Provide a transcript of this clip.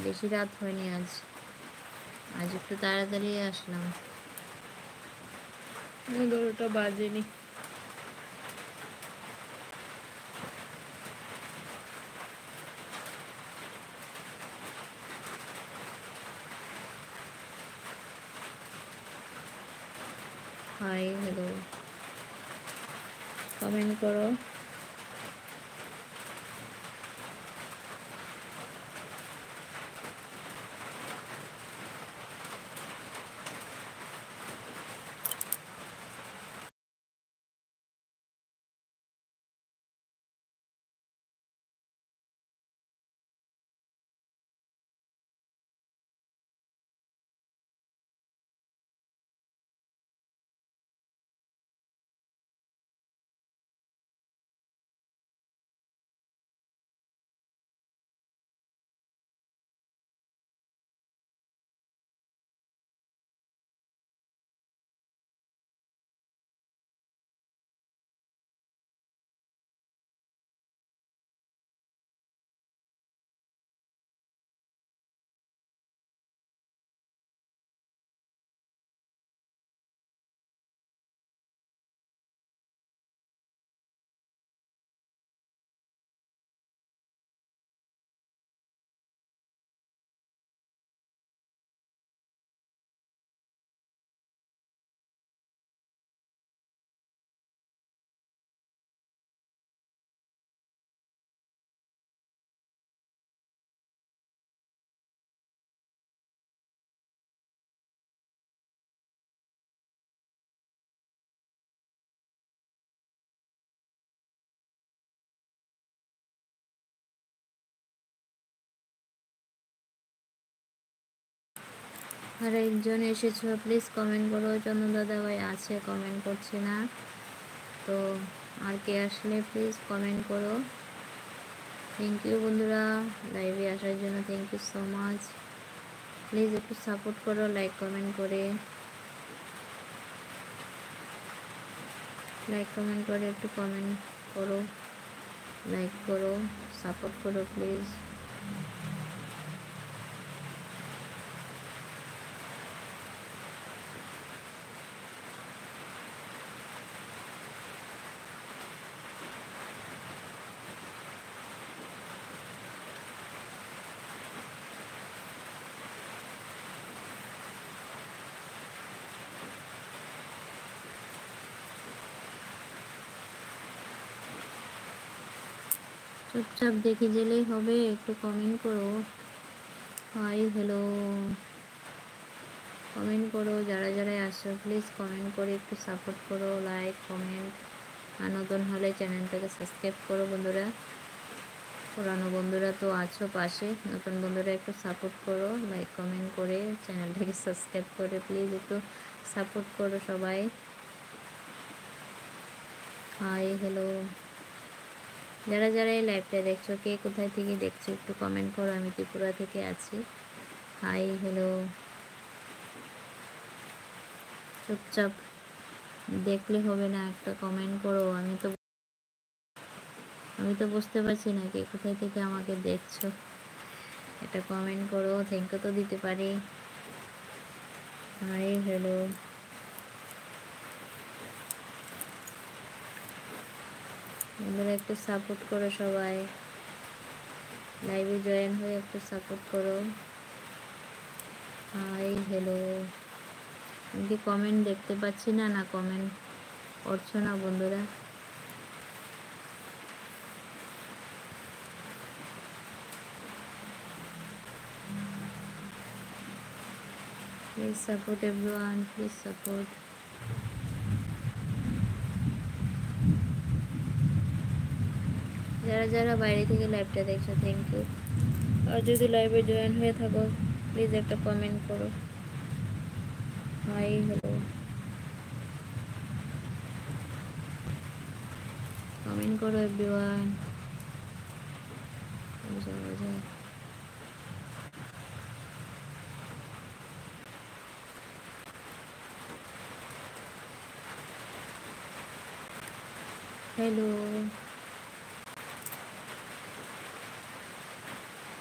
বেশি রাত হয়নি আজ, আজ একটু তাড়াতাড়ি আসলাম, 11টা বাজেনি। হাই হ্যালো, কমেন্ট করো। আর একজন এসেছো, প্লিজ কমেন্ট করো। চন্দন দাদা ভাই আছে, কমেন্ট করছে না তো। আর কে আসলে প্লিজ কমেন্ট করো। থ্যাংক ইউ বন্ধুরা, লাইভে আসার জন্য thank you so much. Please একটু সাপোর্ট করো লাইক কমেন্ট করে, লাইক কমেন্ট করে একটু কমেন্ট করো, লাইক করো, সাপোর্ট করো প্লিজ। চুপচাপ দেখে গেলেই হবে, একটু কমেন্ট করো। হাই হ্যালো, কমেন্ট করো। যারা যারা আসছো প্লিজ কমেন্ট করে একটু সাপোর্ট করো, লাইক কমেন্ট। আর নতুন হলে চ্যানেলটাকে সাবস্ক্রাইব করো বন্ধুরা। পুরানো বন্ধুরা তো আছো পাশে, নতুন বন্ধুরা একটু সাপোর্ট করো, লাইক কমেন্ট করে চ্যানেলটাকে সাবস্ক্রাইব করে প্লিজ একটু সাপোর্ট করো সবাই। হাই হ্যালো, যারা যারা এই লাইভটা দেখছো, কে কোথায় থেকে দেখছো একটু কমেন্ট করো। আমি ত্রিপুরা থেকে আছি। হাই হ্যালো, চুপচাপ দেখলে হবে না, একটা কমেন্ট করো। আমি তো বুঝতে পারছি না কে কোথায় থেকে আমাকে দেখছো, একটা কমেন্ট করো, থ্যাংক ইউ তো দিতে পারি। হাই হ্যালো, বন্ধুরা একটু সাপোর্ট করো সবাই, লাইভে জয়েন হয়ে একটু সাপোর্ট করো। হাই হ্যালো, আমি কি কমেন্ট দেখতে পাচ্ছি না, না কমেন্ট করছো না বন্ধুরা? Please support everyone, please support. যারা যারা বাইরে থেকে লাইভটা দেখছো থ্যাংক ইউ। আর যদি লাইভে জয়েন হয়ে থাকো প্লিজ একটা কমেন্ট করো। হাই হ্যালো, কমেন্ট করো এভরিওয়ান। হ্যালো।